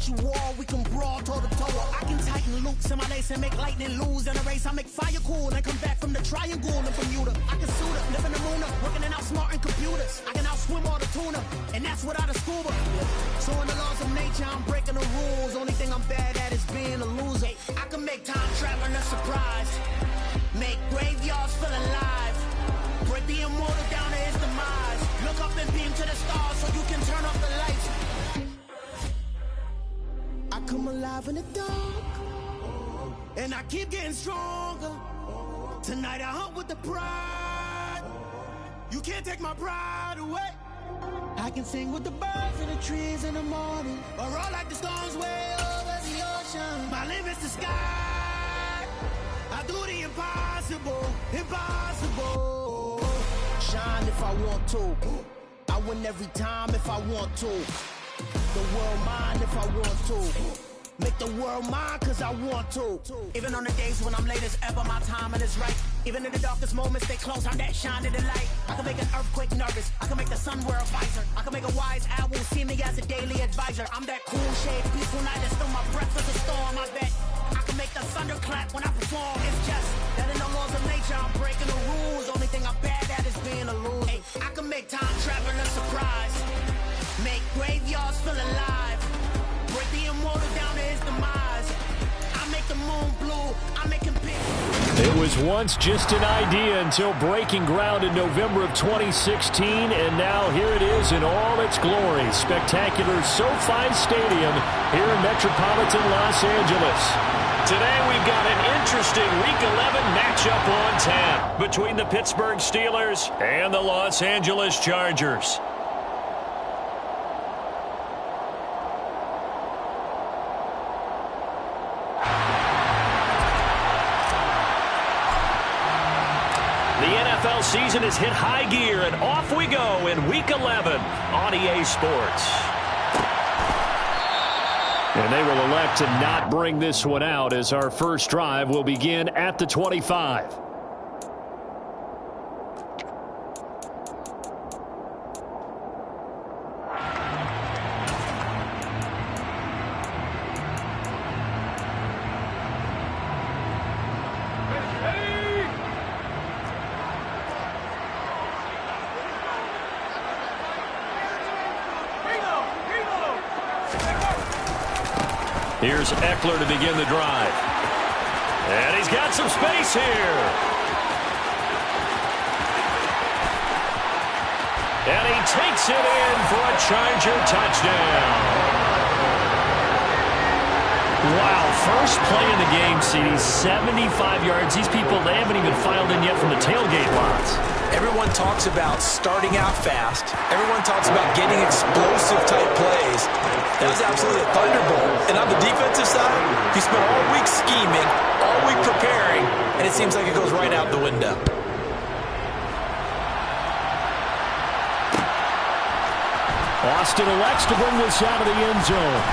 hit you all, we can brawl toe to toe. I can tighten loops in my lace and make lightning lose in a race. I make fire cool and come back from the triangle in Bermuda. I can suit up, live in the moon, working and outsmarting computers. I can outswim all the tuna, and that's without a scuba. So in the laws of nature, I'm breaking the rules. Only thing I'm bad at is being a loser. I can make time traveling a surprise, make graveyards feel alive, break the immortal down to his demise. Look up and beam to the stars so you can turn off the lights. I come alive in the dark, and I keep getting stronger. Tonight I hunt with the pride. You can't take my pride away. I can sing with the birds and the trees in the morning, or roll like the storms way over the ocean. My limit's the sky. I do the impossible, impossible. Shine if I want to. I win every time if I want to. The world mine if I want to. Make the world mine cause I want to. Even on the days when I'm late as ever, my timing is right. Even in the darkest moments, stay close, I'm that shine in the light. I can make an earthquake nervous, I can make the sun wear a visor. I can make a wise owl see me as a daily advisor. I'm that cool shade, peaceful night that's still my breath is a storm, I bet. I can make the thunder clap when I perform. It's just that in the laws of nature, I'm breaking the rules. Only thing I'm bad at is being a loser. Hey, I can make time traveling a surprise, make graveyards feel alive, break the immortal down to his demise. I make the moon blue, I make him pink. It was once just an idea until breaking ground in November of 2016, and now here it is in all its glory. Spectacular SoFi Stadium here in metropolitan Los Angeles. Today we've got an interesting Week 11 matchup on tap between the Pittsburgh Steelers and the Los Angeles Chargers. The NFL season has hit high gear, and off we go in Week 11 on EA Sports. And they will elect to not bring this one out as our first drive will begin at the 25. Here's Eckler to begin the drive. And he's got some space here. And he takes it in for a Charger touchdown. Wow, first play of the game, CD, 75 yards. These people, they haven't even filed in yet from the tailgate lots. Everyone talks about starting out fast. Everyone talks about getting explosive-type plays. That was absolutely a thunderbolt. And on the defensive side, you spent all week scheming, all week preparing, and it seems like it goes right out the window. Austin elects to bring this out of the end zone.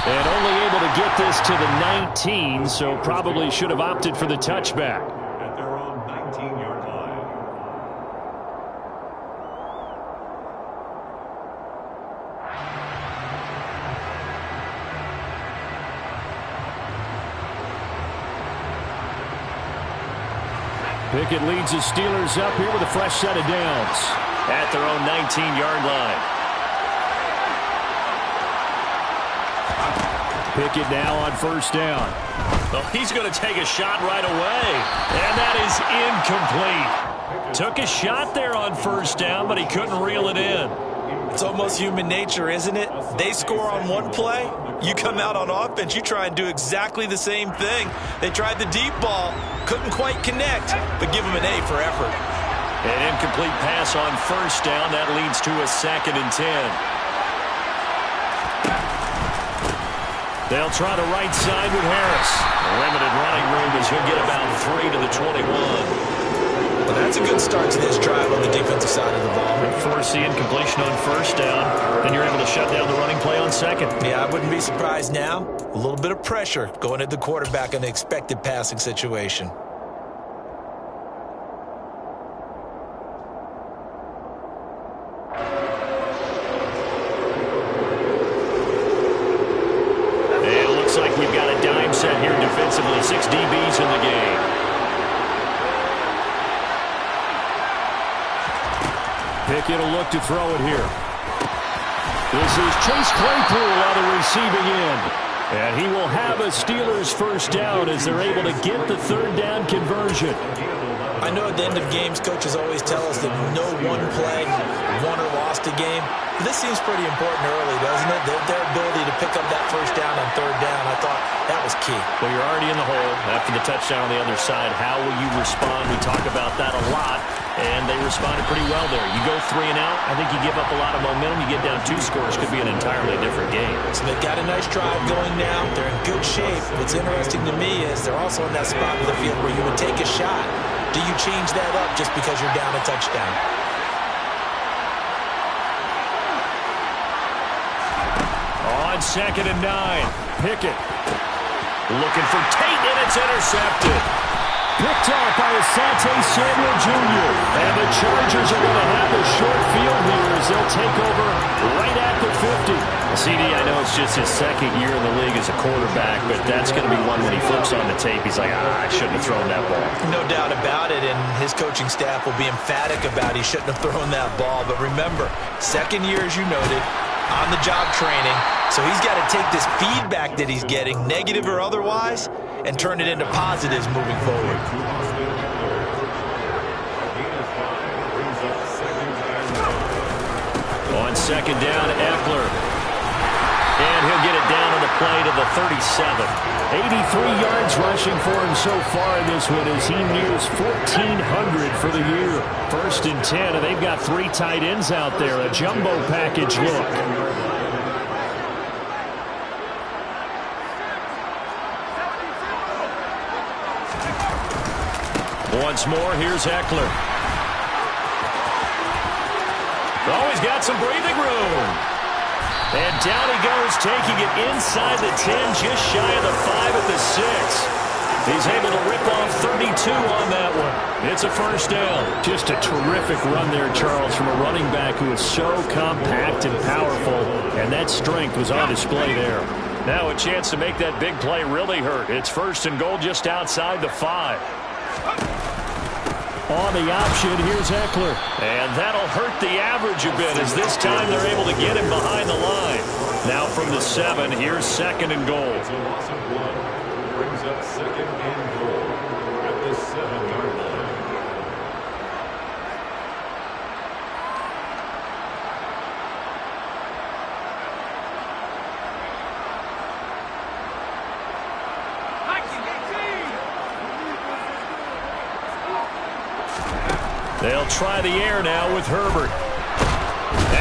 And only able to get this to the 19, so probably should have opted for the touchback. At their own 19-yard line. Pickett leads the Steelers up here with a fresh set of downs. At their own 19-yard line. Pickett now on first down. Well, he's going to take a shot right away. And that is incomplete. Took a shot there on first down, but he couldn't reel it in. It's almost human nature, isn't it? They score on one play. You come out on offense, you try and do exactly the same thing. They tried the deep ball, couldn't quite connect, but give them an A for effort. An incomplete pass on first down. That leads to a 2nd and 10. They'll try the right side with Harris. Limited running room as he'll get about 3 to the 21. Well, that's a good start to this drive on the defensive side of the ball. Force the incompletion on first down, then you're able to shut down the running play on second. Yeah, I wouldn't be surprised now. A little bit of pressure going at the quarterback in the expected passing situation. DBs in the game. Pickett will look to throw it here. This is Chase Claypool on the receiving end. And he will have a Steelers first down as they're able to get the third down conversion. I know at the end of games, coaches always tell us that no one play won or lost a game. But this seems pretty important early, doesn't it? Their ability to pick up that first down on third down, I thought that was key. Well, you're already in the hole after the touchdown on the other side. How will you respond? We talk about that a lot, and they responded pretty well there. You go 3 and out, I think you give up a lot of momentum. You get down 2 scores, could be an entirely different game. So they've got a nice drive going now. They're in good shape. What's interesting to me is they're also in that spot of the field where you would take a shot. Do you change that up just because you're down a touchdown? On 2nd and 9, Pickett looking for Tate, and it's intercepted. Picked off by Asante Samuel Jr. And the Chargers are going to have a short field here as they'll take over right at the 50. CD, I know it's just his 2nd year in the league as a quarterback, but that's going to be one when he flips on the tape. He's like, I shouldn't have thrown that ball. No doubt about it, and his coaching staff will be emphatic about he shouldn't have thrown that ball. But remember, 2nd year, as you noted, on-the-job training. So he's got to take this feedback that he's getting, negative or otherwise, and turn it into positives moving forward. On 2nd down, Eckler. And he'll get it down on the play to the 37. 83 yards rushing for him so far in this one as he nears 1,400 for the year. 1st and 10, and they've got 3 tight ends out there. A jumbo package look. Once more, here's Eckler. Oh, he's got some breathing room. And down he goes, taking it inside the 10, just shy of the 5 at the 6. He's able to rip off 32 on that one. It's a first down. Just a terrific run there, Charles, from a running back who is so compact and powerful, and that strength was on display there. Now a chance to make that big play really hurt. It's 1st and goal just outside the 5. On the option, here's Eckler. And that'll hurt the average a bit as this time they're able to get him behind the line. Now from the 7, here's 2nd and goal. Brings up 2nd and goal at the 7-yard line. They'll try the air now with Herbert.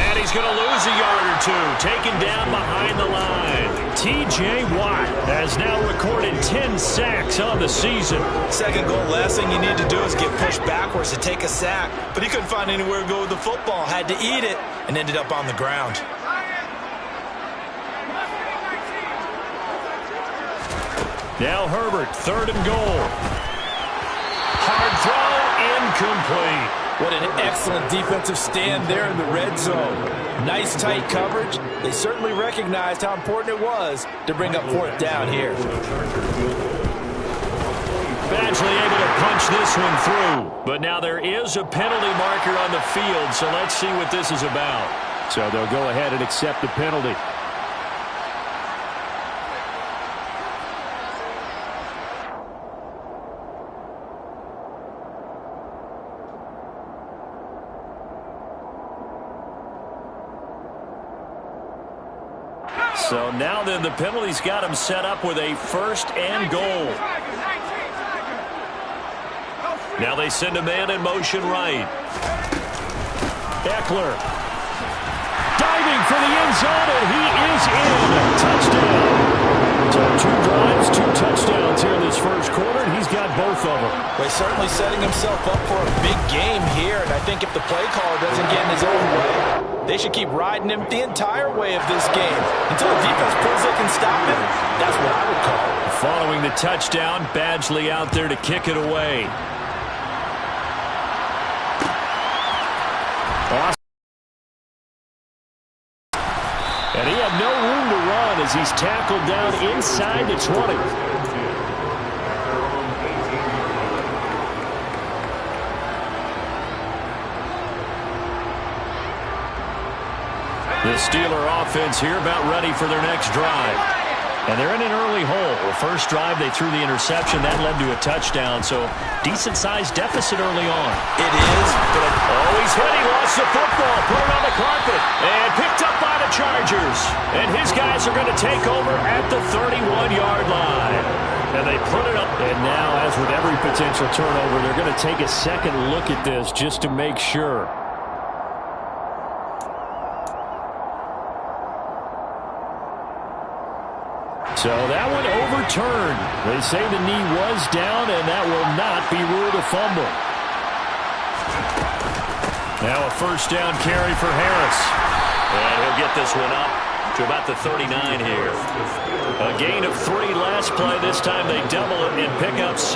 And he's going to lose a yard or 2, taken down behind the line. T.J. Watt has now recorded 10 sacks on the season. 2nd goal, last thing you need to do is get pushed backwards to take a sack. But he couldn't find anywhere to go with the football, had to eat it, and ended up on the ground. Now Herbert, 3rd and goal. Hard throw, incomplete. What an excellent defensive stand there in the red zone. Nice tight coverage. They certainly recognized how important it was to bring up 4th down here. Badgley able to punch this one through. But now there is a penalty marker on the field, so let's see what this is about. So they'll go ahead and accept the penalty. So now then the penalty's got him set up with a 1st and goal. Now they send a man in motion right. Eckler diving for the end zone, and he is in. Touchdown. So 2 drives, 2 touchdowns here in this first quarter, and he's got both of them. Well, he's certainly setting himself up for a big game here, and I think if the play caller doesn't get in his own way, they should keep riding him the entire way of this game. Until the defense proves they can stop him, that's what I would call it. Following the touchdown, Badgley out there to kick it away. Awesome. And he had no room to run as he's tackled down inside the 20. The Steeler offense here about ready for their next drive. And they're in an early hole. The first drive, they threw the interception. That led to a touchdown, so decent-sized deficit early on. It is, but he's hit. He lost the football. Put it on the carpet. And picked up by the Chargers. And his guys are going to take over at the 31-yard line. And they put it up. And now, as with every potential turnover, they're going to take a second look at this just to make sure. So that one overturned. They say the knee was down, and that will not be ruled a fumble. Now a first down carry for Harris. And he'll get this one up to about the 39 here. A gain of 3 last play. This time they double it and pick up 6.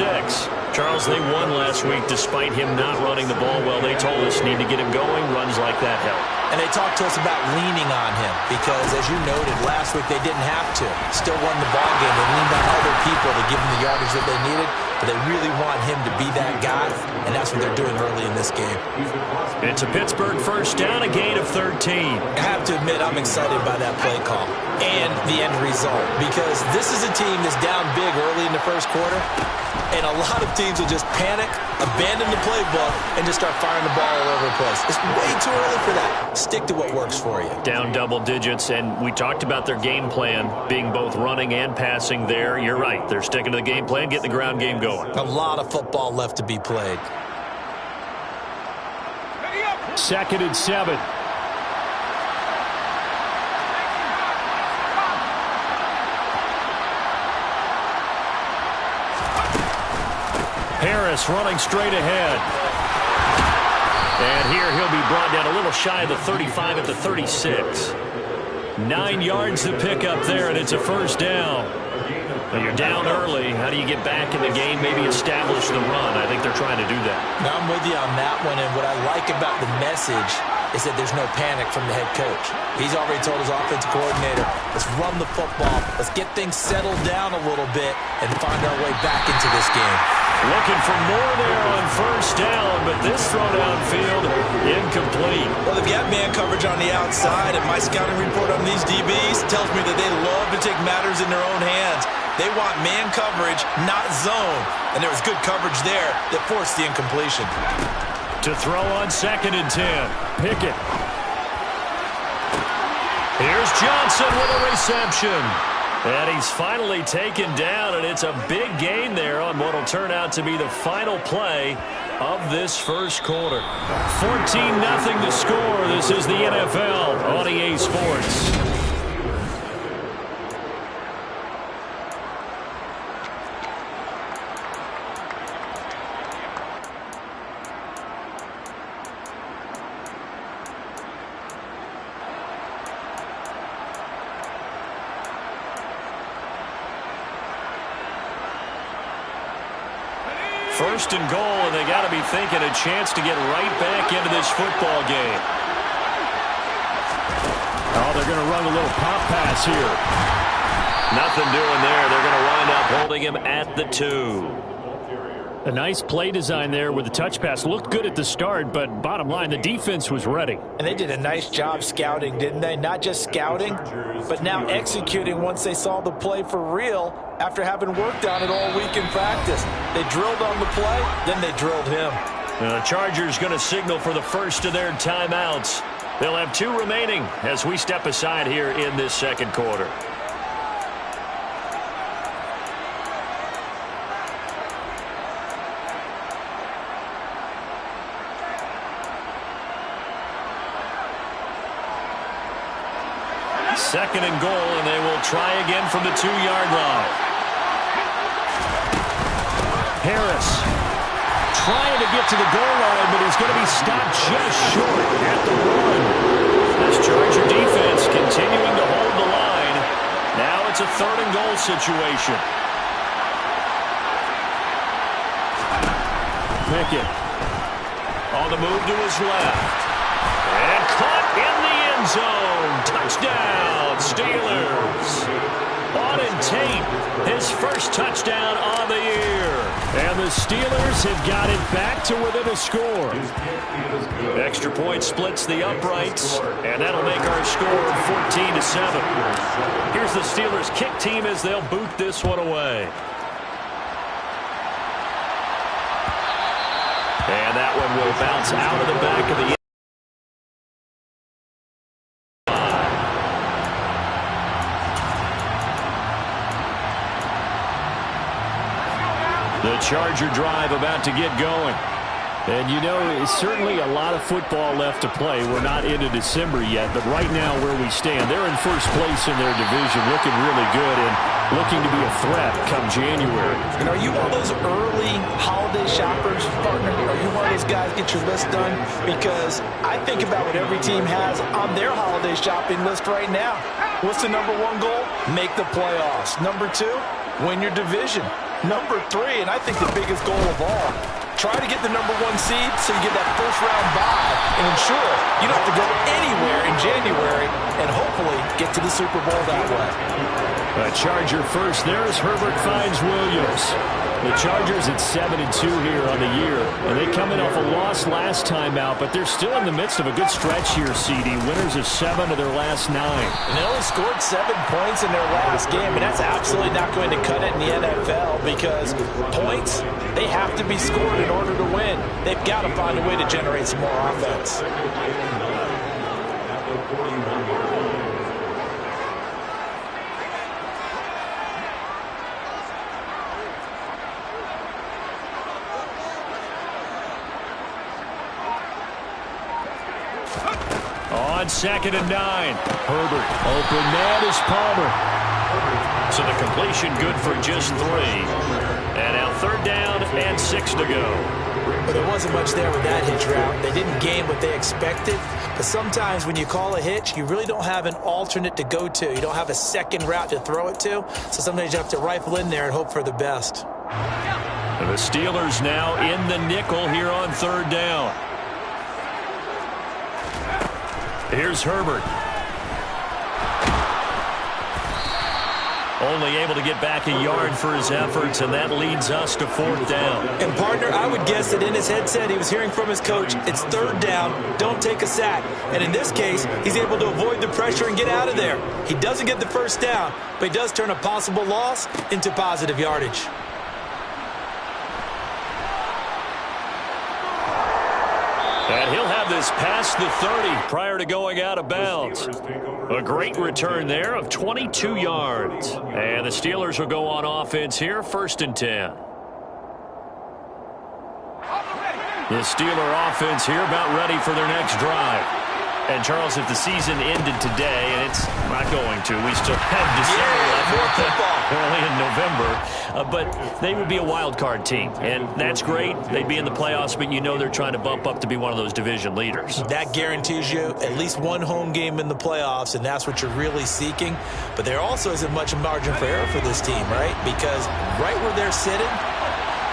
Charles, they won last week despite him not running the ball well. They told us need to get him going. Runs like that help. And they talked to us about leaning on him because, as you noted, last week they didn't have to. Still won the ball game. They leaned on other people to give them the yardage that they needed, but they really want him to be that guy, and that's what they're doing early in this game. It's a Pittsburgh first down, a gain of 13. I have to admit, I'm excited by that play call and the end result because this is a team that's down big early in the first quarter, and a lot of teams will just panic, abandon the playbook, and just start firing the ball all over the place. It's way too early for that. Stick to what works for you. Down double digits, and we talked about their game plan being both running and passing there. You're right. They're sticking to the game plan, getting the ground game going. A lot of football left to be played. 2nd and 7. Harris running straight ahead. And here he'll be brought down a little shy of the 35 at the 36. 9 yards to pick up there, and it's a first down. Now you're down early. How do you get back in the game, maybe establish the run? I think they're trying to do that. Now I'm with you on that one, and what I like about the message is that there's no panic from the head coach. He's already told his offensive coordinator, let's run the football, let's get things settled down a little bit and find our way back into this game. Looking for more there on first down, but this throw downfield incomplete. Well, they've got man coverage on the outside, and my scouting report on these DBs tells me that they love to take matters in their own hands. They want man coverage, not zone. And there was good coverage there that forced the incompletion. To throw on 2nd and 10. Pickett. Here's Johnson with a reception. And he's finally taken down, and it's a big gain there on what will turn out to be the final play of this first quarter. 14-0 to score. This is the NFL on EA Sports. First and goal, and they got to be thinking a chance to get right back into this football game. Oh, they're going to run a little pop pass here. Nothing doing there. They're going to wind up holding him at the 2. A nice play design there with the touch pass. Looked good at the start, but bottom line, the defense was ready. And they did a nice job scouting, didn't they? Not just scouting, but now executing once they saw the play for real after having worked on it all week in practice. They drilled on the play, then they drilled him. The Chargers going to signal for the first of their timeouts. They'll have 2 remaining as we step aside here in this second quarter. Second and goal, and they will try again from the 2-yard line. Harris trying to get to the goal line, but he's going to be stopped just short at the run. This Charger defense continuing to hold the line. Now it's a 3rd and goal situation. Pickett on the move to his left. And caught in the end zone. Touchdown, Steelers. Auden Tate, his first touchdown on the year. And the Steelers have got it back to within a score. Extra point splits the uprights, and that'll make our score 14-7. Here's the Steelers kick team as they'll boot this one away. And that one will bounce out of the back of the The Charger drive about to get going. And, you know, it's certainly a lot of football left to play. We're not into December yet, but right now where we stand, they're in first place in their division, looking really good and looking to be a threat come January. And are you one of those early holiday shoppers, partner? Are you one of those guys get your list done? Because I think about what every team has on their holiday shopping list right now. What's the number one goal? Make the playoffs. Number two, win your division. Number three, and I think the biggest goal of all, try to get the number one seed so you get that first round bye and ensure you don't have to go anywhere in January and hopefully get to the Super Bowl that way. A Charger first. There's Herbert finds Williams. The Chargers at 7-2 here on the year, and they come in off a loss last time out, but they're still in the midst of a good stretch here, CD. Winners of 7 of their last 9. And they only scored 7 points in their last game, and that's absolutely not going to cut it in the NFL because points, they have to be scored in order to win. They've got to find a way to generate some more offense. On 2nd and 9, Herbert. Open man is Palmer. So the completion good for just 3. And now 3rd down and 6 to go. But there wasn't much there with that hitch route. They didn't gain what they expected. But sometimes when you call a hitch, you really don't have an alternate to go to. You don't have a second route to throw it to. So sometimes you have to rifle in there and hope for the best. The Steelers now in the nickel here on 3rd down. Here's Herbert. Only able to get back a yard for his efforts, and that leads us to 4th down. And, partner, I would guess that in his headset he was hearing from his coach, it's 3rd down, don't take a sack. And in this case, he's able to avoid the pressure and get out of there. He doesn't get the 1st down, but he does turn a possible loss into positive yardage. And he'll have this past the 30 prior to going out of bounds. A great return there of 22 yards. And the Steelers will go on offense here, 1st and 10. The Steeler offense here about ready for their next drive. And, Charles, if the season ended today, and it's not going to, we still have December left, early in November, but they would be a wild card team. And that's great. They'd be in the playoffs, but you know they're trying to bump up to be one of those division leaders. That guarantees you at least one home game in the playoffs, and that's what you're really seeking. But there also isn't much margin for error for this team, right? Because right where they're sitting,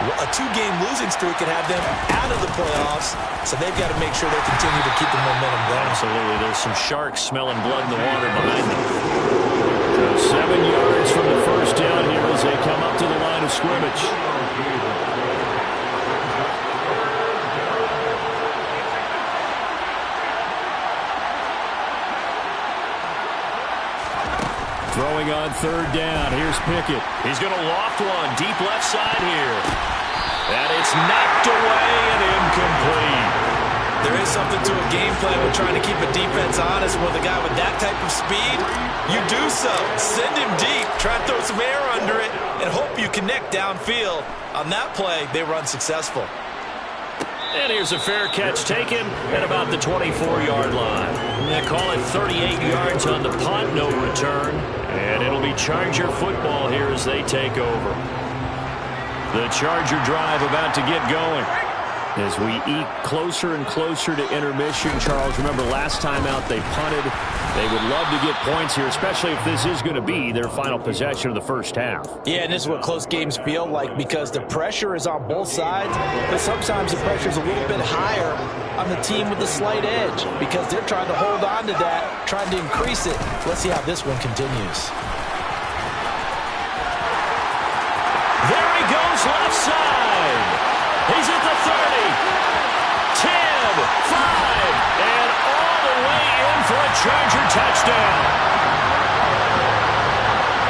a 2-game losing streak could have them out of the playoffs, so they've got to make sure they continue to keep the momentum going. Absolutely. There's some sharks smelling blood in the water behind them. So 7 yards from the 1st down here as they come up to the line of scrimmage. Throwing on 3rd down. Here's Pickett. He's going to loft one deep left side here. And it's knocked away and incomplete. There is something to a game plan with trying to keep a defense honest. With a guy with that type of speed, you do so. Send him deep. Try to throw some air under it and hope you connect downfield. On that play, they were unsuccessful. And here's a fair catch taken at about the 24-yard line. They call it 38 yards on the punt, no return. And it'll be Charger football here as they take over. The Charger drive about to get going. As we eke closer and closer to intermission, Charles, remember last time out they punted. They would love to get points here, especially if this is going to be their final possession of the 1st half. Yeah, and this is what close games feel like because the pressure is on both sides, but sometimes the pressure is a little bit higher on the team with the slight edge because they're trying to hold on to that, trying to increase it. Let's see how this one continues. goes left side. He's at the 30, 10, 5, and all the way in for a Charger touchdown.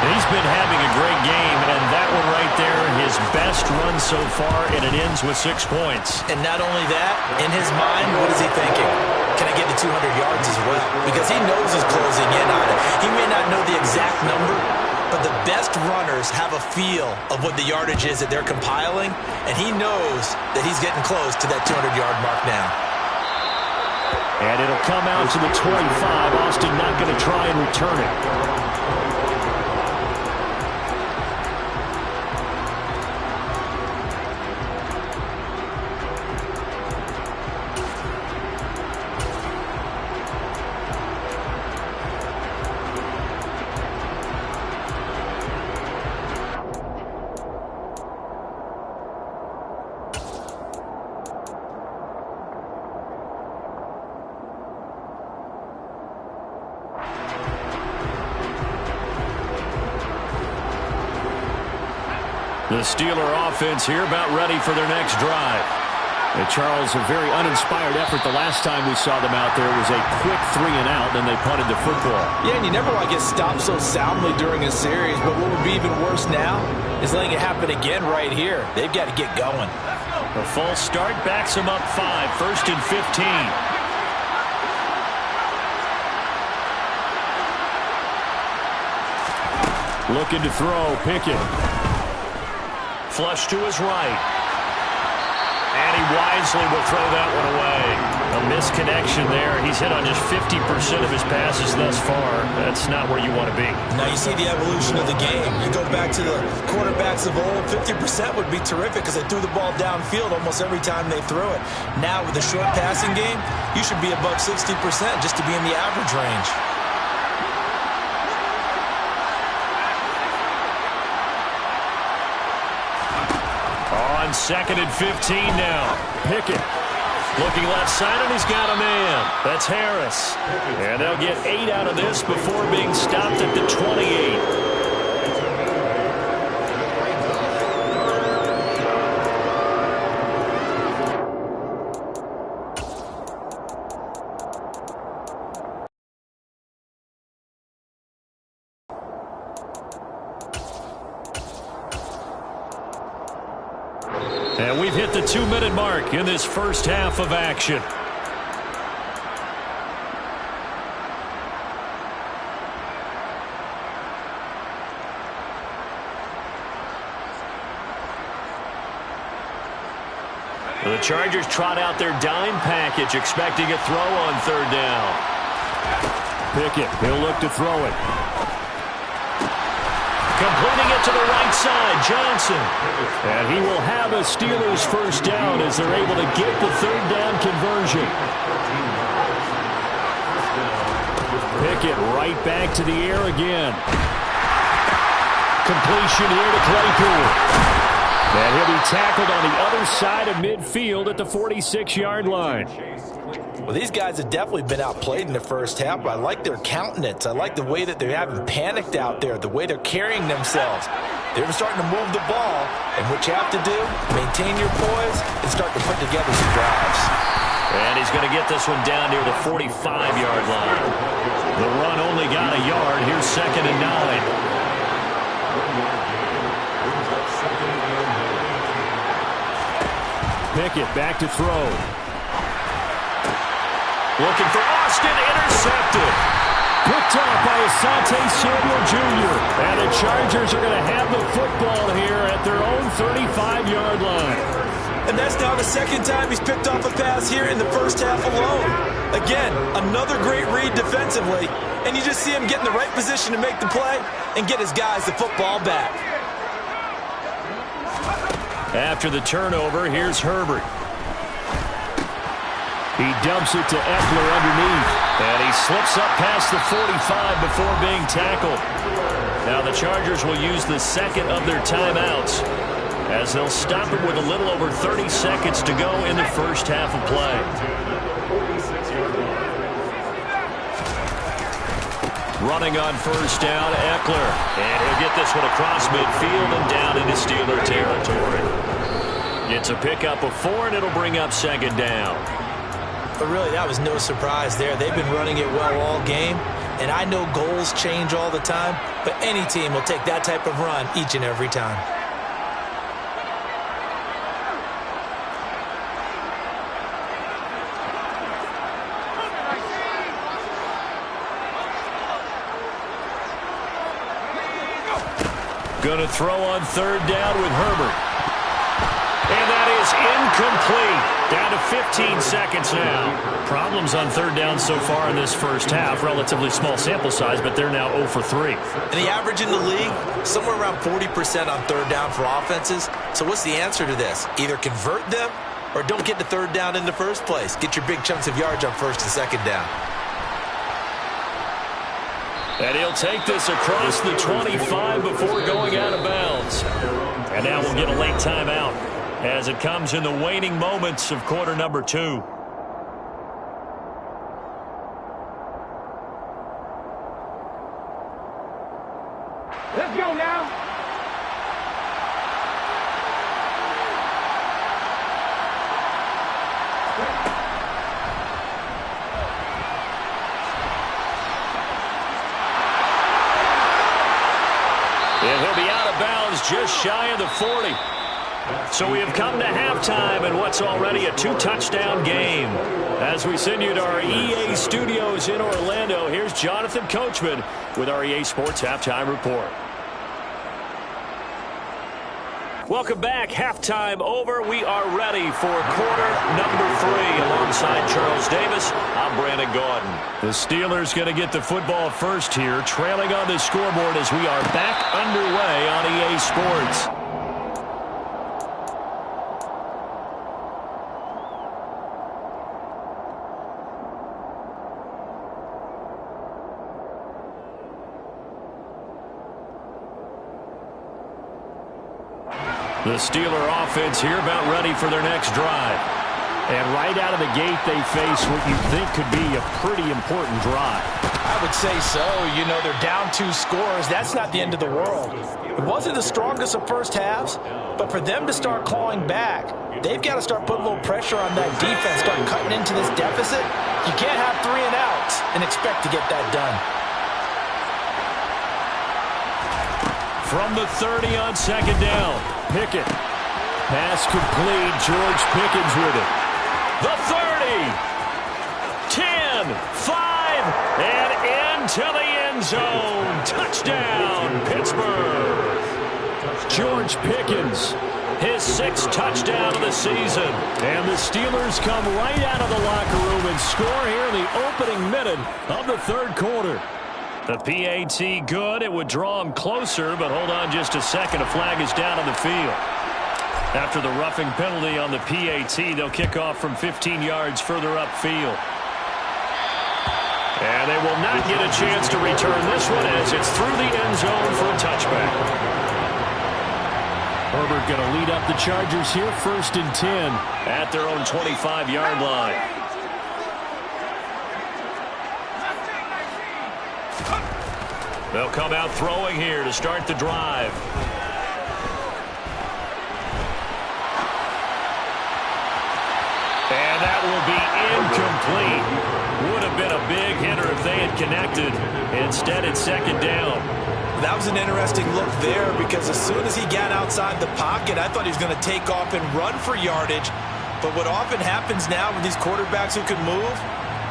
He's been having a great game, and that one right there, his best run so far, and it ends with 6 points. And not only that, in his mind, what is he thinking? Can I get to 200 yards as well? Because he knows he's closing in on it. He may not know the exact number, but the best runners have a feel of what the yardage is that they're compiling, and he knows that he's getting close to that 200-yard mark now. And it'll come out to the 25. Austin not going to try and return it. The Steeler offense here about ready for their next drive. And Charles, a very uninspired effort. The last time we saw them out there was a quick 3-and-out, and they punted the football. Yeah, and you never want to get stopped so soundly during a series, but what would be even worse now is letting it happen again right here. They've got to get going. A false start backs them up 5, 1st and 15. Looking to throw, Pickett. Flush to his right. And he wisely will throw that one away. A misconnection there. He's hit on just 50% of his passes thus far. That's not where you want to be. Now you see the evolution of the game. You go back to the quarterbacks of old, 50% would be terrific because they threw the ball downfield almost every time they threw it. Now with the short passing game, you should be above 60% just to be in the average range. On 2nd and 15 now. Pickett looking left side, and he's got a man. That's Harris. And they'll get 8 out of this before being stopped at the 28. And we've hit the 2-minute mark in this first half of action. The Chargers trot out their dime package, expecting a throw on 3rd down. Pickett, he'll look to throw it. Completing it to the right side, Johnson. And he will have a Steelers first down as they're able to get the 3rd down conversion. Pickett right back to the air again. Completion here to Claypool. And he'll be tackled on the other side of midfield at the 46-yard line. Well, these guys have definitely been outplayed in the first half, but I like their countenance. I like the way that they're having panicked out there, the way they're carrying themselves. They're starting to move the ball, and what you have to do, maintain your poise and start to put together some drives. And he's going to get this one down near the 45-yard line. The run only got a yard. Here's 2nd and 9. Pickett back to throw. Looking for Austin, intercepted. Picked up by Asante Samuel Jr. And the Chargers are going to have the football here at their own 35-yard line. And that's now the 2nd time he's picked off a pass here in the first half alone. Again, another great read defensively. And you just see him get in the right position to make the play and get his guys the football back. After the turnover, here's Herbert. He dumps it to Eckler underneath. And he slips up past the 45 before being tackled. Now the Chargers will use the 2nd of their timeouts as they'll stop it with a little over 30 seconds to go in the first half of play. Running on first down, Eckler. And he'll get this one across midfield and down into Steeler territory. It's a pickup of 4, and it'll bring up second down. But really, that was no surprise there. They've been running it well all game. And I know goals change all the time, but any team will take that type of run each and every time. Going to throw on third down with Herbert. And that is incomplete. Down to 15 seconds now. Problems on third down so far in this first half. Relatively small sample size, but they're now 0 for 3. And the average in the league, somewhere around 40% on third down for offenses. So what's the answer to this? Either convert them or don't get to third down in the first place. Get your big chunks of yards on first and second down. And he'll take this across the 25 before going out of bounds. And now we'll get a late timeout as it comes in the waning moments of quarter number 2. Let's go now. And he'll be out of bounds just shy of the 40. So we have come to halftime in what's already a 2-touchdown game. As we send you to our EA studios in Orlando, here's Jonathan Coachman with our EA Sports Halftime Report. Welcome back. Halftime over. We are ready for quarter number 3. Alongside Charles Davis, I'm Brandon Gaudin. The Steelers going to get the football first here, trailing on the scoreboard as we are back underway on EA Sports. The Steeler offense here about ready for their next drive. And right out of the gate, they face what you think could be a pretty important drive. I would say so. You know, they're down 2 scores. That's not the end of the world. It wasn't the strongest of first halves, but for them to start clawing back, they've got to start putting a little pressure on that defense, start cutting into this deficit. You can't have 3 and outs and expect to get that done. From the 30 on second down, Pickett. Pass complete. George Pickens with it. The 30. 10. 5. And into the end zone. Touchdown, Pittsburgh. George Pickens, his 6th touchdown of the season. And the Steelers come right out of the locker room and score here in the opening minute of the third quarter. The PAT good. It would draw him closer, but hold on just a second. A flag is down on the field. After the roughing penalty on the PAT, they'll kick off from 15 yards further upfield. And they will not get a chance to return this one as it's through the end zone for a touchback. Herbert going to lead up the Chargers here, 1st and 10. At their own 25-yard line. They'll come out throwing here to start the drive. And that will be incomplete. Would have been a big hitter if they had connected. Instead, it's second down. That was an interesting look there because as soon as he got outside the pocket, I thought he was going to take off and run for yardage. But what often happens now with these quarterbacks who can move,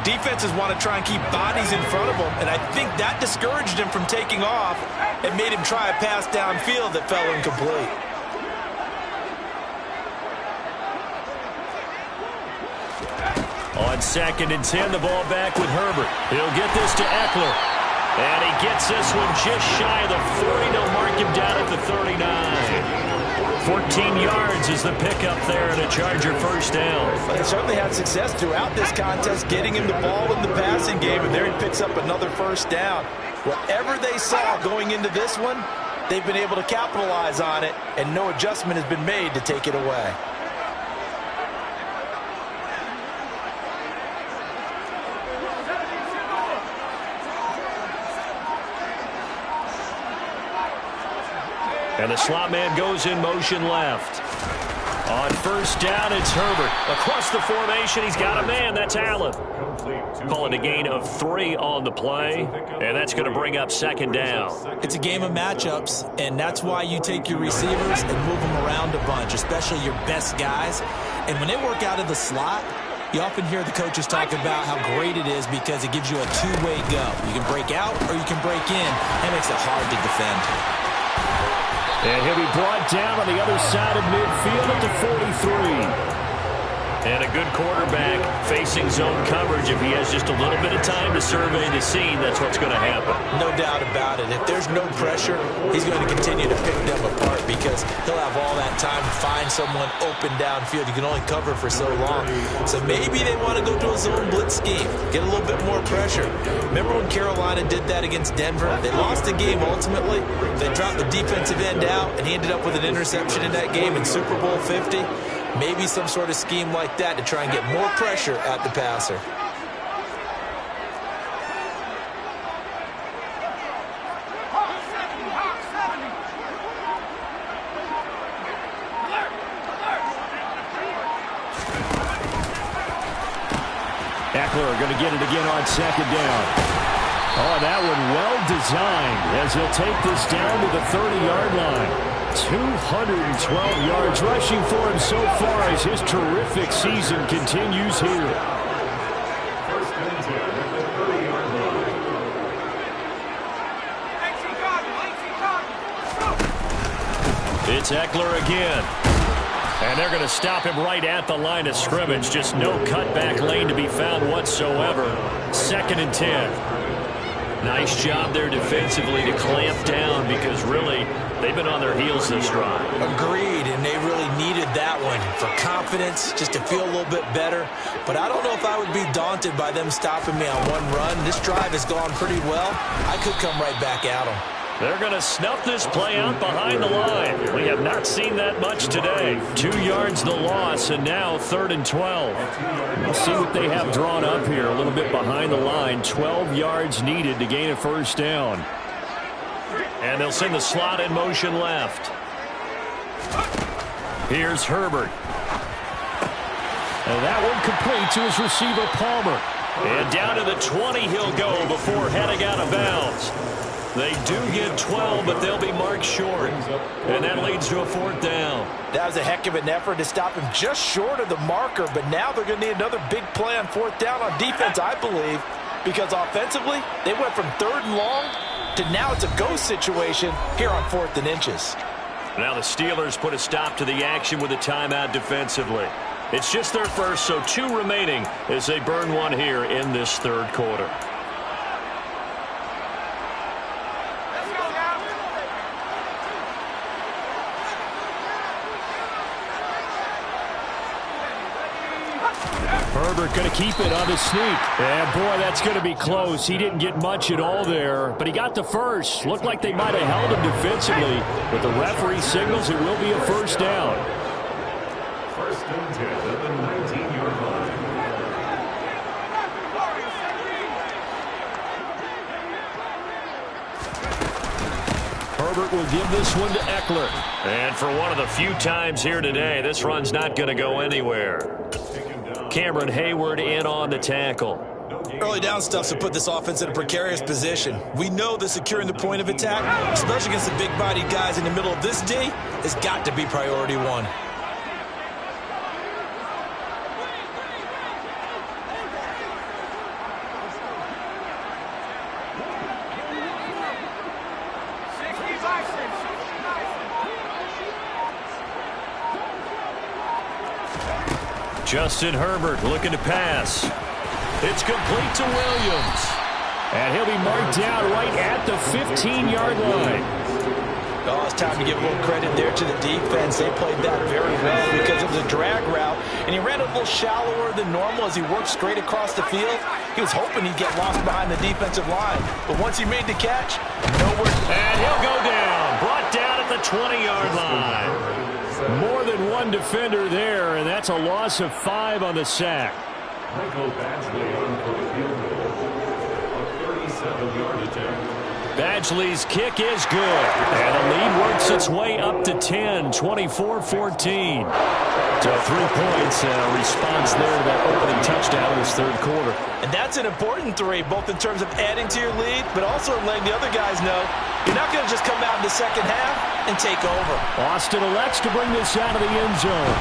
defenses want to try and keep bodies in front of them, and I think that discouraged him from taking off and made him try a pass downfield that fell incomplete. On 2nd and 10, the ball back with Herbert. He'll get this to Eckler. And he gets this one just shy of the 40. They'll mark him down at the 39. 14 yards is the pickup there and a Charger first down. But they certainly had success throughout this contest, getting him the ball in the passing game, and there he picks up another first down. Whatever they saw going into this one, they've been able to capitalize on it, and no adjustment has been made to take it away. And the slot man goes in motion left. On first down, it's Herbert. Across the formation, he's got a man. That's Allen. Call it a gain of 3 on the play, and that's going to bring up second down. It's a game of matchups, and that's why you take your receivers and move them around a bunch, especially your best guys. And when they work out of the slot, you often hear the coaches talk about how great it is because it gives you a two-way go. You can break out or you can break in. That makes it hard to defend. And he'll be brought down on the other side of midfield at the 43. And a good quarterback facing zone coverage. If he has just a little bit of time to survey the scene, that's what's going to happen. No doubt about it. If there's no pressure, he's going to continue to pick them apart because he'll have all that time to find someone open downfield. You can only cover for so long. So maybe they want to go to a zone blitz scheme, get a little bit more pressure. Remember when Carolina did that against Denver? They lost the game ultimately. They dropped the defensive end out, and he ended up with an interception in that game in Super Bowl 50. Maybe some sort of scheme like that to try and get more pressure at the passer. Eckler going to get it again on second down. Oh, that one well designed as he'll take this down to the 30-yard line. 212 yards rushing for him so far as his terrific season continues here. It's Eckler again. And they're going to stop him right at the line of scrimmage. Just no cutback lane to be found whatsoever. 2nd and 10. Nice job there defensively to clamp down because really they've been on their heels this drive. Agreed, and they really needed that one for confidence, just to feel a little bit better. But I don't know if I would be daunted by them stopping me on one run. This drive has gone pretty well. I could come right back at them. They're going to snuff this play out behind the line. We have not seen that much today. 2 yards the loss, and now 3rd and 12. We'll see what they have drawn up here. A little bit behind the line. 12 yards needed to gain a first down. And they'll send the slot in motion left. Here's Herbert. And that one complete to his receiver, Palmer. And down to the 20 he'll go before heading out of bounds. They do get 12, but they'll be marked short. And that leads to a 4th down. That was a heck of an effort to stop him just short of the marker, but now they're going to need another big play on 4th down on defense, I believe, because offensively, they went from 3rd and long to now it's a go situation here on 4th and inches. Now the Steelers put a stop to the action with a timeout defensively. It's just their first, so 2 remaining as they burn one here in this 3rd quarter. Herbert going to keep it on the sneak. And, boy, that's going to be close. He didn't get much at all there, but he got the first. Looked like they might have held him defensively, but the referee signals it will be a first down. 1st and 10 at the 19-yard line. Herbert will give this one to Eckler. And for one of the few times here today, this run's not going to go anywhere. Cameron Hayward in on the tackle. Early down stuff to put this offense in a precarious position. We know that securing the point of attack, especially against the big-bodied guys in the middle of this D, has got to be priority 1. Justin Herbert looking to pass. It's complete to Williams. And he'll be marked down right at the 15-yard line. Oh, it's time to give a little credit there to the defense. They played that very well because it was a drag route, and he ran a little shallower than normal as he worked straight across the field. He was hoping he'd get lost behind the defensive line, but once he made the catch, nowhere. And he'll go down, brought down at the 20-yard line. More than one defender there, and that's a loss of 5 on the sack. Michael Badgley on for the field goal. A 37-yard attempt. Badgley's kick is good. And the lead works its way up to 10, 24-14. So 3 points, response there to that opening touchdown in this third quarter. And that's an important 3, both in terms of adding to your lead, but also in letting the other guys know you're not going to just come out in the second half and take over. Austin elects to bring this out of the end zone.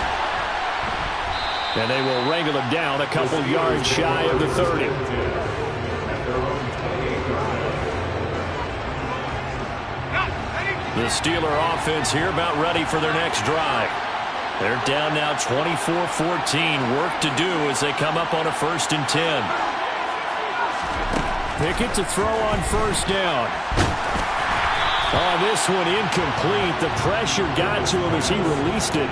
And they will wrangle him down a couple yards shy of the 30. The Steeler offense here about ready for their next drive. They're down now 24-14. Work to do as they come up on a 1st and 10. Pickett to throw on 1st down. On this one, incomplete. The pressure got to him as he released it.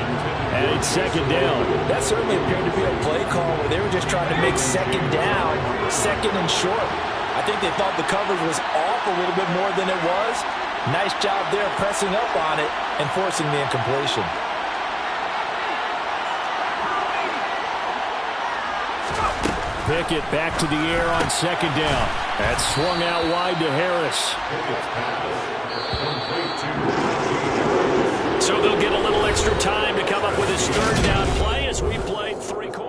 And it's 2nd down. That certainly appeared to be a play call where they were just trying to make 2nd down, 2nd and short. I think they thought the coverage was off a little bit more than it was. Nice job there pressing up on it and forcing the incompletion. Pickett back to the air on 2nd down. That's swung out wide to Harris. So they'll get a little extra time to come up with his 3rd down play as we played 3/4.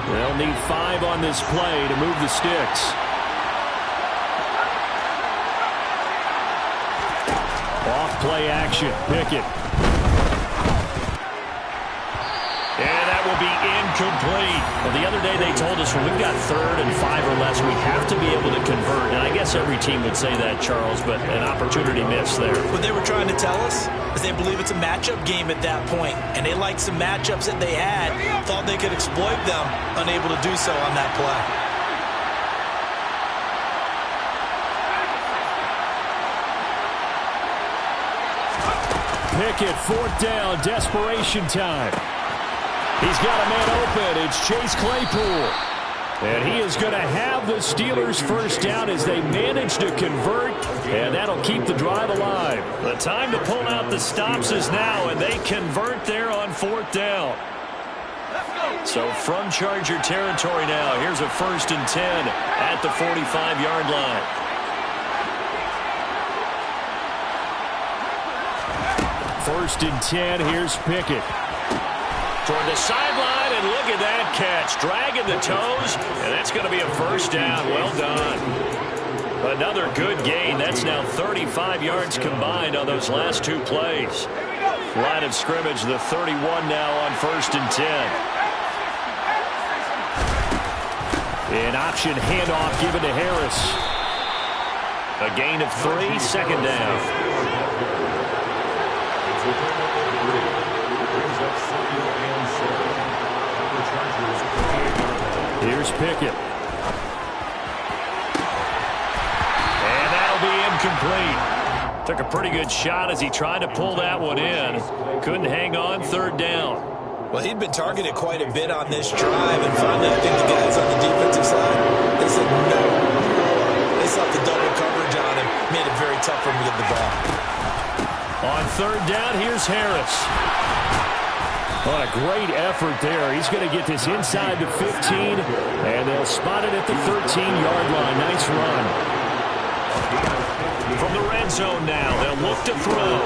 They'll need 5 on this play to move the sticks. Off play action. Pickett. And that will be incomplete. Well, the other day they told us when we've got 3rd and 5 or less, we have to be able to convert. And I guess every team would say that, Charles, but an opportunity missed there. What they were trying to tell us is they believe it's a matchup game at that point, and they liked some matchups that they had, thought they could exploit them, unable to do so on that play. Pickett, 4th down, desperation time. He's got a man open. It's Chase Claypool. And he is going to have the Steelers' 1st down as they manage to convert, and that'll keep the drive alive. The time to pull out the stops is now, and they convert there on 4th down. So from Charger territory now, here's a 1st and 10 at the 45-yard line. 1st and 10, here's Pickett. Toward the sideline, and look at that catch. Dragging the toes, and that's going to be a 1st down. Well done. Another good gain. That's now 35 yards combined on those last 2 plays. Line of scrimmage, the 31 now on 1st and 10. An option handoff given to Harris. A gain of 3, 2nd down. Here's Pickett. And that'll be incomplete. Took a pretty good shot as he tried to pull that one in. Couldn't hang on, 3rd down. Well, he'd been targeted quite a bit on this drive, and finally I think the guys on the defensive side, they said no. They slapped the double coverage on him, made it very tough for him to get the ball. On 3rd down, here's Harris. What a great effort there. He's going to get this inside the 15, and they'll spot it at the 13-yard line. Nice run. From the red zone now, they'll look to throw.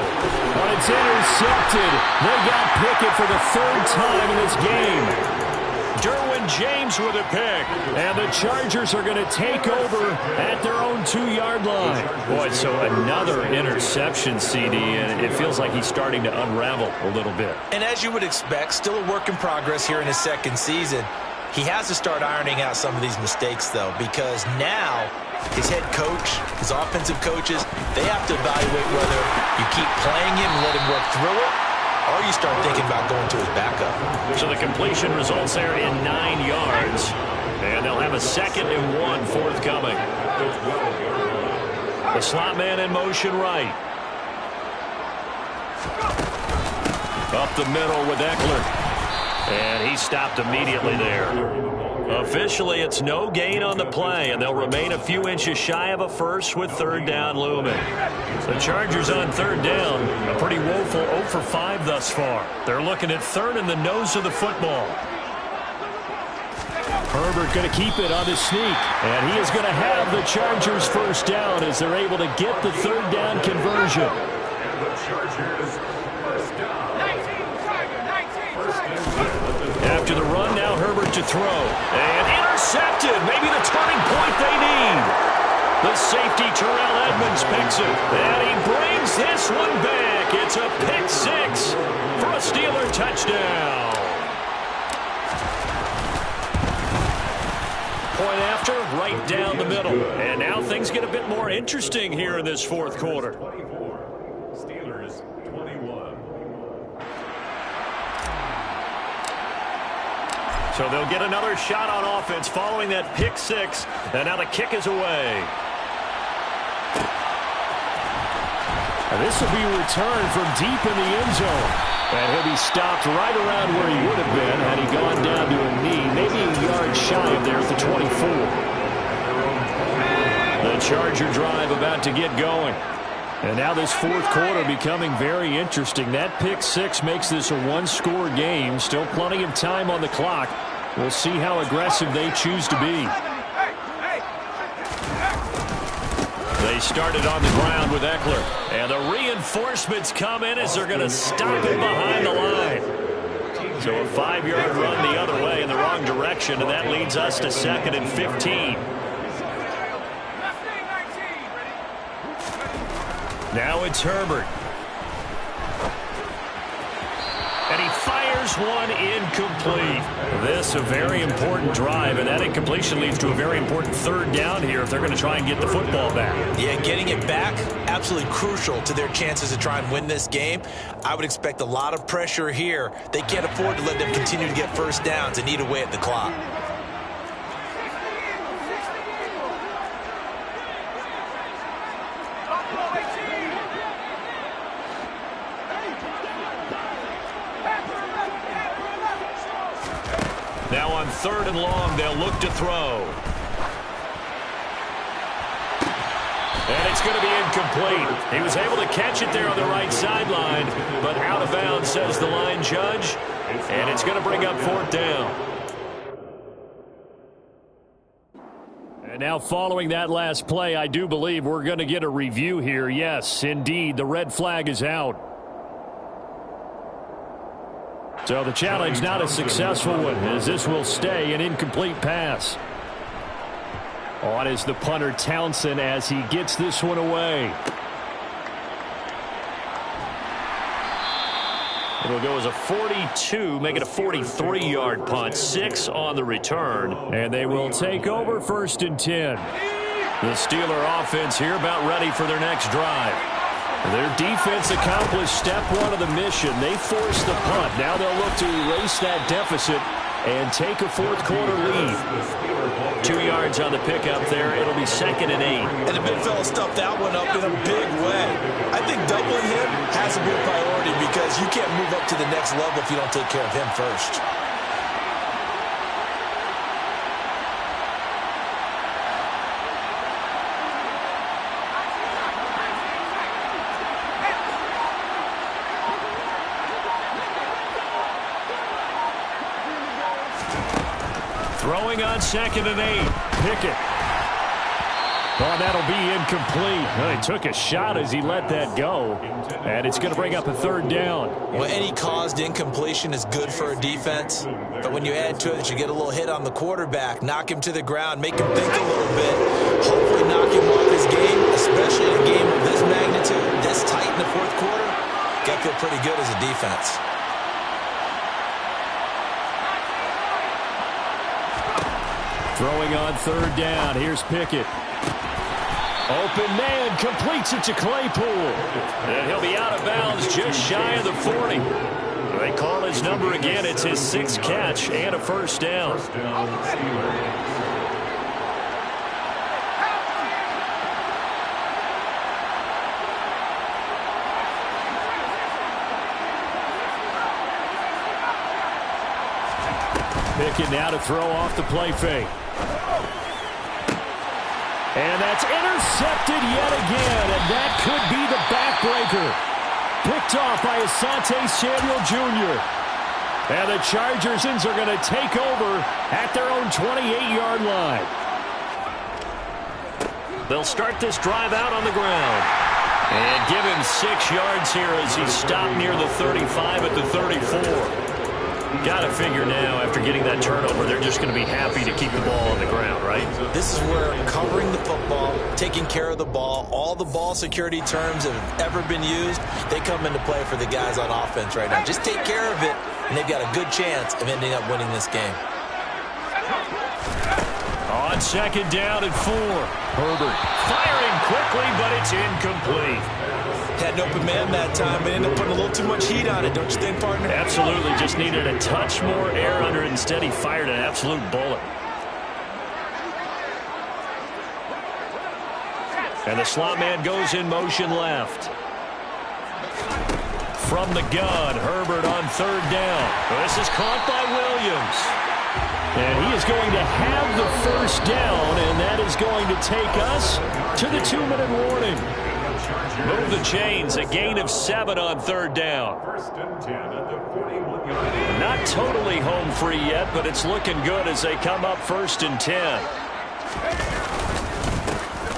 But it's intercepted. They got Pickett for the 3rd time in this game. Derwin James with a pick. And the Chargers are going to take over at their own 2-yard line. Boy, so another interception, CD, and it feels like he's starting to unravel a little bit. And as you would expect, still a work in progress here in his 2nd season. He has to start ironing out some of these mistakes, though, because now his head coach, his offensive coaches, they have to evaluate whether you keep playing him and let him work through it, or you start thinking about going to his backup. So the completion results there in 9 yards. And they'll have a 2nd and 1 forthcoming. The slot man in motion right. Up the middle with Eckler. And he stopped immediately there. Officially, it's no gain on the play, and they'll remain a few inches shy of a first with third down looming. The Chargers on third down, a pretty woeful 0 for 5 thus far. They're looking at third in the nose of the football. Herbert going to keep it on the sneak, and he is going to have the Chargers first down as they're able to get the third down conversion. And the Chargers first down. After the run, now Herbert to throw. And intercepted. Maybe the turning point they need. The safety, Terrell Edmonds, picks it. And he brings this one back. It's a pick six for a Steeler touchdown. Point after, right down the middle. And now things get a bit more interesting here in this fourth quarter. 24. Steelers 21. So they'll get another shot on offense following that pick six. And now the kick is away. And this will be returned from deep in the end zone. And he'll be stopped right around where he would have been had he gone down to a knee, maybe a yard shy of there at the 24. The Charger drive about to get going. And now this fourth quarter becoming very interesting. That pick six makes this a one-score game. Still plenty of time on the clock. We'll see how aggressive they choose to be. They started on the ground with Eckler. And the reinforcements come in as they're going to stop him behind the line. So a 5-yard run the other way in the wrong direction, and that leads us to 2nd and 15. Now it's Herbert. And he fires one incomplete. This a very important drive, and that incompletion leads to a very important third down here if they're going to try and get the football back. Yeah, getting it back, absolutely crucial to their chances to try and win this game. I would expect a lot of pressure here. They can't afford to let them continue to get first downs and eat away at the clock. Now on 3rd and long, they'll look to throw. And it's going to be incomplete. He was able to catch it there on the right sideline, but out of bounds, says the line judge. And it's going to bring up 4th down. And now following that last play, I do believe we're going to get a review here. Yes, indeed, the red flag is out. So the challenge not a successful one, as this will stay an incomplete pass. On is the punter Townsend as he gets this one away. It'll go as a 42, make it a 43-yard punt. 6 on the return, and they will take over 1st and 10. The Steeler offense here about ready for their next drive. Their defense accomplished step 1 of the mission. They forced the punt. Now they'll look to erase that deficit and take a fourth quarter lead. 2 yards on the pickup there. It'll be 2nd and 8. And the big fella stuffed that one up in a big way. I think doubling him has to be a priority because you can't move up to the next level if you don't take care of him first. Throwing on 2nd and 8. Pickett. Oh, that'll be incomplete. Well, he took a shot as he let that go. And it's going to bring up a 3rd down. Well, any caused incompletion is good for a defense. But when you add to it that you get a little hit on the quarterback, knock him to the ground, make him think a little bit, hopefully knock him off his game, especially in a game of this magnitude, this tight in the fourth quarter, got to feel pretty good as a defense. Throwing on 3rd down. Here's Pickett. Open man completes it to Claypool. And he'll be out of bounds just shy of the 40. They call his number again. It's his 6th catch and a 1st down. Pickett now to throw off the play fake. And that's intercepted yet again, and that could be the backbreaker. Picked off by Asante Samuel Jr. And the Chargers are going to take over at their own 28-yard line. They'll start this drive out on the ground. And give him 6 yards here as he's stopped near the 35 at the 34. Got to figure now, after getting that turnover, they're just going to be happy to keep the ball on the ground, right? This is where covering the football, taking care of the ball, all the ball security terms that have ever been used, they come into play for the guys on offense right now. Just take care of it, and they've got a good chance of ending up winning this game. On second down and 4. Herbert firing quickly, but it's incomplete. Had an open man that time, but ended up putting a little too much heat on it, don't you think, partner? Absolutely. Just needed a touch more air under it. Instead, he fired an absolute bullet. And the slot man goes in motion left. From the gun, Herbert on third down. This is caught by Williams. And he is going to have the first down, and that is going to take us to the 2-minute warning. Move the chains, a gain of 7 on third down. First and 10 at the 41-yard. Not totally home free yet, but it's looking good as they come up first and 10.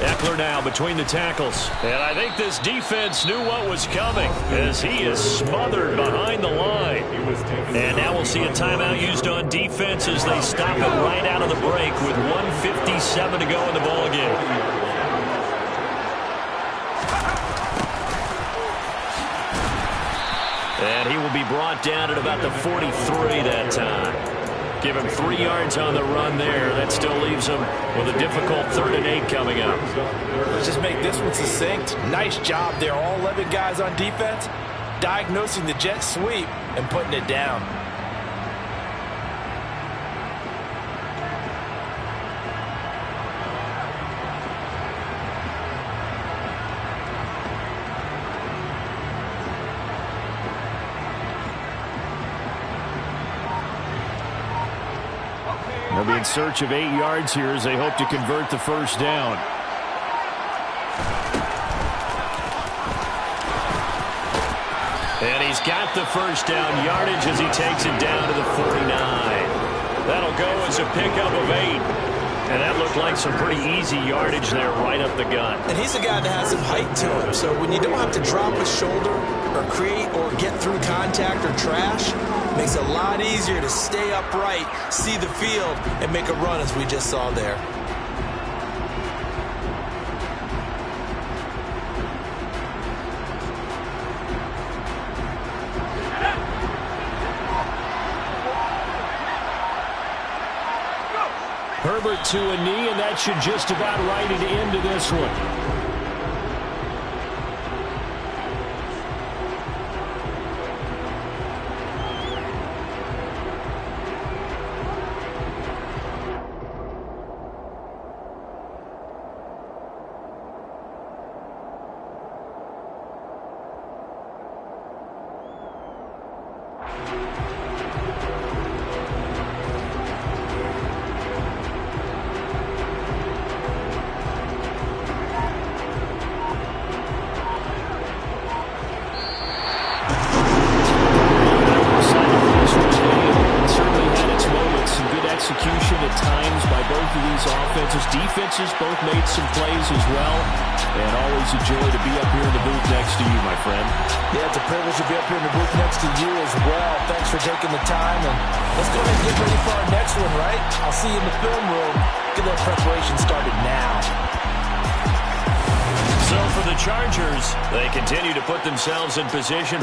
Eckler now between the tackles. And I think this defense knew what was coming as he is smothered behind the line. And now we'll see a timeout used on defense as they stop it right out of the break with 1:57 to go in the ballgame. And he will be brought down at about the 43 that time. Give him 3 yards on the run there. That still leaves him with a difficult 3rd and 8 coming up. Let's just make this one succinct. Nice job there. All 11 guys on defense diagnosing the jet sweep and putting it down. They'll be in search of 8 yards here as they hope to convert the first down. And he's got the first down yardage as he takes it down to the 49. That'll go as a pickup of 8. And that looked like some pretty easy yardage there right up the gut. And he's a guy that has some height to him. So when you don't have to drop a shoulder or create or get through contact or trash, it makes it a lot easier to stay upright, see the field, and make a run as we just saw there. Herbert to a knee, and that should just about write it into this one. Defenses both made some plays as well, and always a joy to be up here in the booth next to you, my friend. Yeah, it's a privilege to be up here in the booth next to you as well. Thanks for taking the time, and let's go ahead and get ready for our next one, right? I'll see you in the film room. Get that preparation started now. So for the Chargers, they continue to put themselves in position